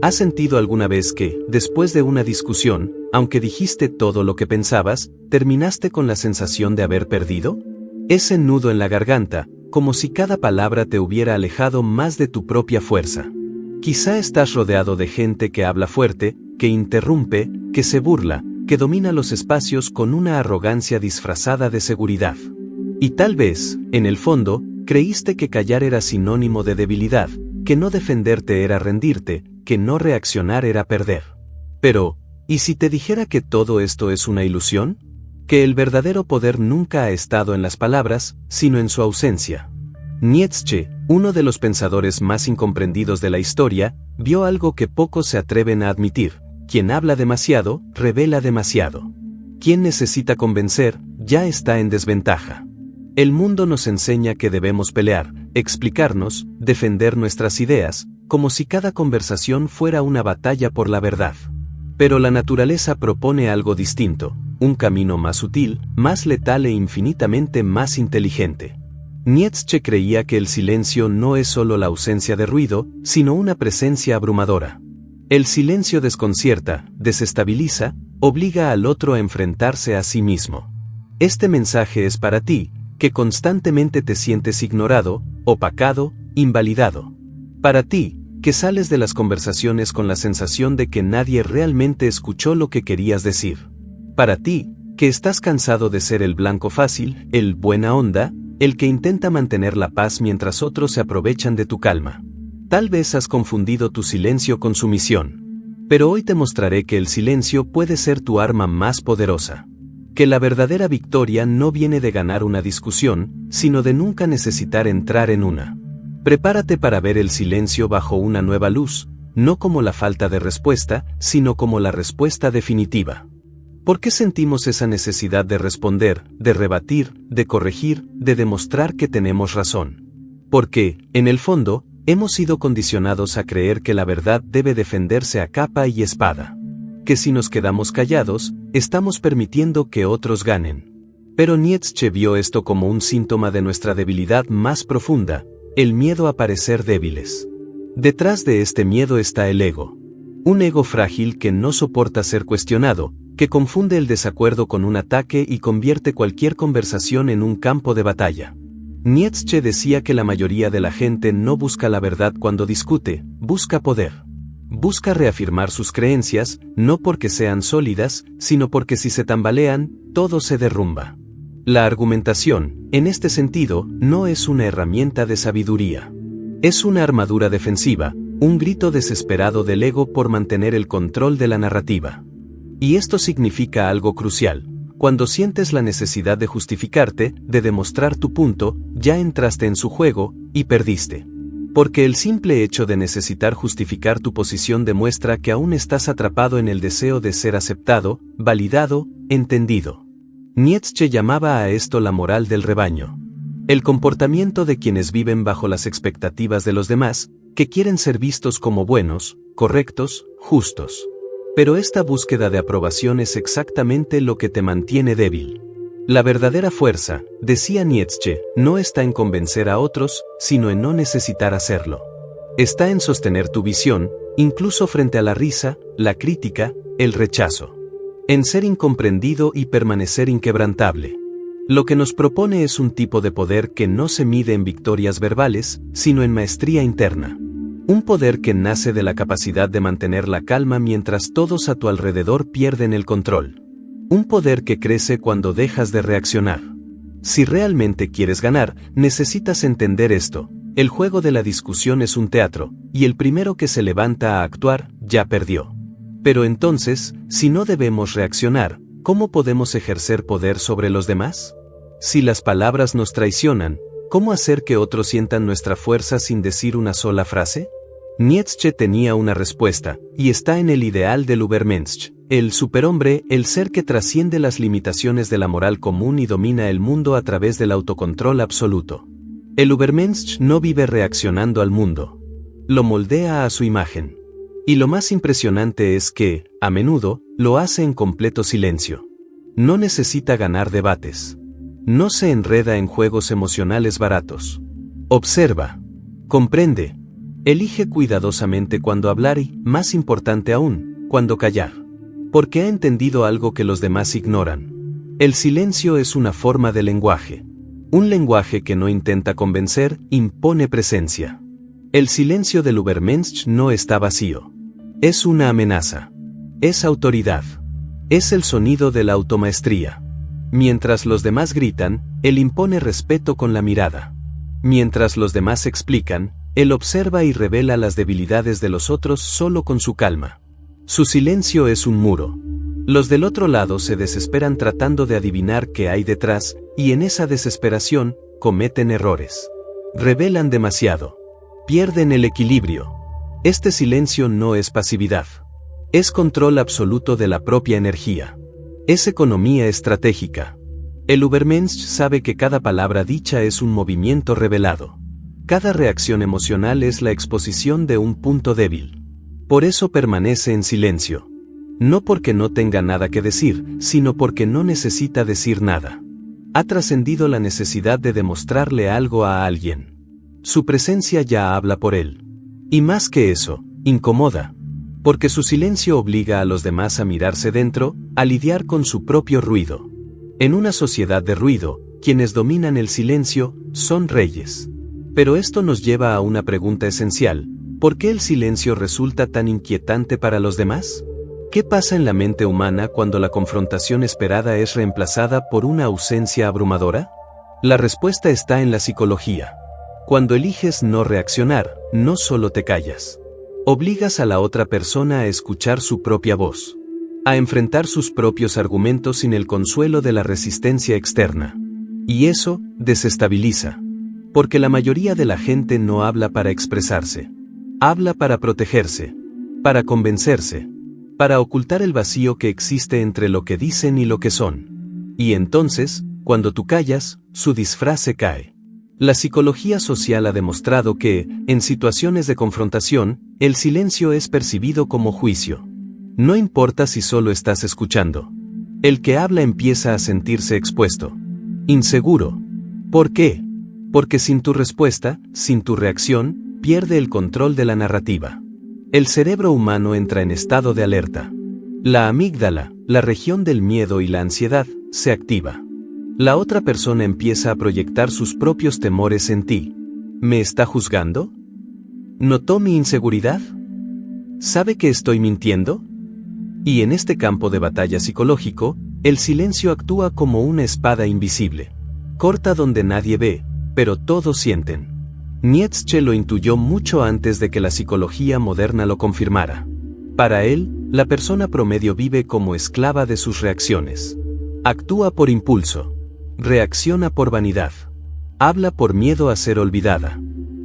¿Has sentido alguna vez que, después de una discusión, aunque dijiste todo lo que pensabas, terminaste con la sensación de haber perdido? Ese nudo en la garganta, como si cada palabra te hubiera alejado más de tu propia fuerza. Quizá estás rodeado de gente que habla fuerte, que interrumpe, que se burla, que domina los espacios con una arrogancia disfrazada de seguridad. Y tal vez, en el fondo, creíste que callar era sinónimo de debilidad, que no defenderte era rendirte, que no reaccionar era perder. Pero, ¿y si te dijera que todo esto es una ilusión? Que el verdadero poder nunca ha estado en las palabras, sino en su ausencia. Nietzsche, uno de los pensadores más incomprendidos de la historia, vio algo que pocos se atreven a admitir: quien habla demasiado, revela demasiado. Quien necesita convencer, ya está en desventaja. El mundo nos enseña que debemos pelear, explicarnos, defender nuestras ideas, como si cada conversación fuera una batalla por la verdad. Pero la naturaleza propone algo distinto, un camino más sutil, más letal e infinitamente más inteligente. Nietzsche creía que el silencio no es solo la ausencia de ruido, sino una presencia abrumadora. El silencio desconcierta, desestabiliza, obliga al otro a enfrentarse a sí mismo. Este mensaje es para ti, que constantemente te sientes ignorado, opacado, invalidado. Para ti, que sales de las conversaciones con la sensación de que nadie realmente escuchó lo que querías decir. Para ti, que estás cansado de ser el blanco fácil, el buena onda, el que intenta mantener la paz mientras otros se aprovechan de tu calma. Tal vez has confundido tu silencio con su misión. Pero hoy te mostraré que el silencio puede ser tu arma más poderosa. Que la verdadera victoria no viene de ganar una discusión, sino de nunca necesitar entrar en una. Prepárate para ver el silencio bajo una nueva luz, no como la falta de respuesta, sino como la respuesta definitiva. ¿Por qué sentimos esa necesidad de responder, de rebatir, de corregir, de demostrar que tenemos razón? Porque, en el fondo, hemos sido condicionados a creer que la verdad debe defenderse a capa y espada. Que si nos quedamos callados, estamos permitiendo que otros ganen. Pero Nietzsche vio esto como un síntoma de nuestra debilidad más profunda, el miedo a parecer débiles. Detrás de este miedo está el ego. Un ego frágil que no soporta ser cuestionado, que confunde el desacuerdo con un ataque y convierte cualquier conversación en un campo de batalla. Nietzsche decía que la mayoría de la gente no busca la verdad cuando discute, busca poder. Busca reafirmar sus creencias, no porque sean sólidas, sino porque si se tambalean, todo se derrumba. La argumentación, en este sentido, no es una herramienta de sabiduría. Es una armadura defensiva, un grito desesperado del ego por mantener el control de la narrativa. Y esto significa algo crucial. Cuando sientes la necesidad de justificarte, de demostrar tu punto, ya entraste en su juego, y perdiste. Porque el simple hecho de necesitar justificar tu posición demuestra que aún estás atrapado en el deseo de ser aceptado, validado, entendido. Nietzsche llamaba a esto la moral del rebaño. El comportamiento de quienes viven bajo las expectativas de los demás, que quieren ser vistos como buenos, correctos, justos. Pero esta búsqueda de aprobación es exactamente lo que te mantiene débil. La verdadera fuerza, decía Nietzsche, no está en convencer a otros, sino en no necesitar hacerlo. Está en sostener tu visión, incluso frente a la risa, la crítica, el rechazo. En ser incomprendido y permanecer inquebrantable. Lo que nos propone es un tipo de poder que no se mide en victorias verbales, sino en maestría interna. Un poder que nace de la capacidad de mantener la calma mientras todos a tu alrededor pierden el control. Un poder que crece cuando dejas de reaccionar. Si realmente quieres ganar, necesitas entender esto. El juego de la discusión es un teatro, y el primero que se levanta a actuar, ya perdió. Pero entonces, si no debemos reaccionar, ¿cómo podemos ejercer poder sobre los demás? Si las palabras nos traicionan, ¿cómo hacer que otros sientan nuestra fuerza sin decir una sola frase? Nietzsche tenía una respuesta, y está en el ideal del Übermensch. El superhombre, el ser que trasciende las limitaciones de la moral común y domina el mundo a través del autocontrol absoluto. El Übermensch no vive reaccionando al mundo. Lo moldea a su imagen. Y lo más impresionante es que, a menudo, lo hace en completo silencio. No necesita ganar debates. No se enreda en juegos emocionales baratos. Observa. Comprende. Elige cuidadosamente cuándo hablar y, más importante aún, cuándo callar. Porque ha entendido algo que los demás ignoran. El silencio es una forma de lenguaje. Un lenguaje que no intenta convencer, impone presencia. El silencio del Übermensch no está vacío. Es una amenaza. Es autoridad. Es el sonido de la automaestría. Mientras los demás gritan, él impone respeto con la mirada. Mientras los demás explican, él observa y revela las debilidades de los otros solo con su calma. Su silencio es un muro. Los del otro lado se desesperan tratando de adivinar qué hay detrás, y en esa desesperación, cometen errores. Revelan demasiado. Pierden el equilibrio. Este silencio no es pasividad. Es control absoluto de la propia energía. Es economía estratégica. El Übermensch sabe que cada palabra dicha es un movimiento revelado. Cada reacción emocional es la exposición de un punto débil. Por eso permanece en silencio. No porque no tenga nada que decir, sino porque no necesita decir nada. Ha trascendido la necesidad de demostrarle algo a alguien. Su presencia ya habla por él. Y más que eso, incomoda. Porque su silencio obliga a los demás a mirarse dentro, a lidiar con su propio ruido. En una sociedad de ruido, quienes dominan el silencio, son reyes. Pero esto nos lleva a una pregunta esencial. ¿Por qué el silencio resulta tan inquietante para los demás? ¿Qué pasa en la mente humana cuando la confrontación esperada es reemplazada por una ausencia abrumadora? La respuesta está en la psicología. Cuando eliges no reaccionar, no solo te callas. Obligas a la otra persona a escuchar su propia voz. A enfrentar sus propios argumentos sin el consuelo de la resistencia externa. Y eso, desestabiliza. Porque la mayoría de la gente no habla para expresarse. Habla para protegerse. Para convencerse. Para ocultar el vacío que existe entre lo que dicen y lo que son. Y entonces, cuando tú callas, su disfraz se cae. La psicología social ha demostrado que, en situaciones de confrontación, el silencio es percibido como juicio. No importa si solo estás escuchando. El que habla empieza a sentirse expuesto. Inseguro. ¿Por qué? Porque sin tu respuesta, sin tu reacción, pierde el control de la narrativa. El cerebro humano entra en estado de alerta. La amígdala, la región del miedo y la ansiedad, se activa. La otra persona empieza a proyectar sus propios temores en ti. ¿Me está juzgando? ¿Notó mi inseguridad? ¿Sabe que estoy mintiendo? Y en este campo de batalla psicológico, el silencio actúa como una espada invisible. Corta donde nadie ve, pero todos sienten. Nietzsche lo intuyó mucho antes de que la psicología moderna lo confirmara. Para él, la persona promedio vive como esclava de sus reacciones. Actúa por impulso. Reacciona por vanidad. Habla por miedo a ser olvidada.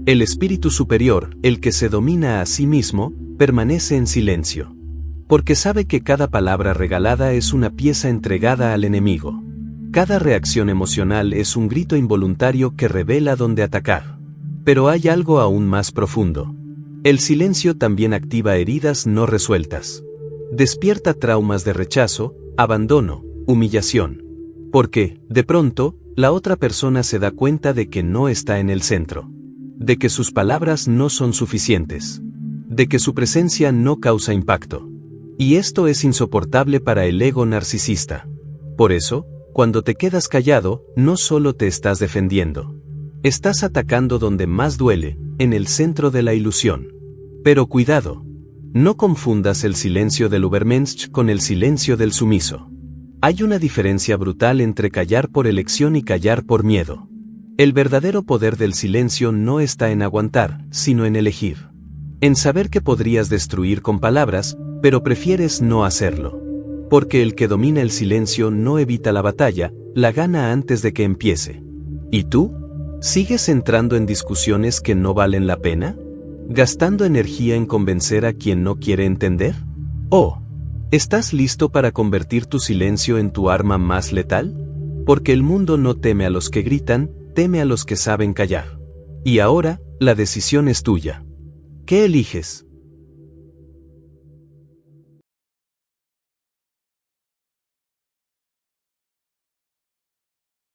El espíritu superior, el que se domina a sí mismo, permanece en silencio. Porque sabe que cada palabra regalada es una pieza entregada al enemigo. Cada reacción emocional es un grito involuntario que revela dónde atacar. Pero hay algo aún más profundo. El silencio también activa heridas no resueltas. Despierta traumas de rechazo, abandono, humillación. Porque, de pronto, la otra persona se da cuenta de que no está en el centro. De que sus palabras no son suficientes. De que su presencia no causa impacto. Y esto es insoportable para el ego narcisista. Por eso, cuando te quedas callado, no solo te estás defendiendo. Estás atacando donde más duele, en el centro de la ilusión. Pero cuidado. No confundas el silencio del Übermensch con el silencio del sumiso. Hay una diferencia brutal entre callar por elección y callar por miedo. El verdadero poder del silencio no está en aguantar, sino en elegir. En saber que podrías destruir con palabras, pero prefieres no hacerlo. Porque el que domina el silencio no evita la batalla, la gana antes de que empiece. ¿Y tú? ¿Sigues entrando en discusiones que no valen la pena? ¿Gastando energía en convencer a quien no quiere entender? ¿O estás listo para convertir tu silencio en tu arma más letal? Porque el mundo no teme a los que gritan, teme a los que saben callar. Y ahora, la decisión es tuya. ¿Qué eliges?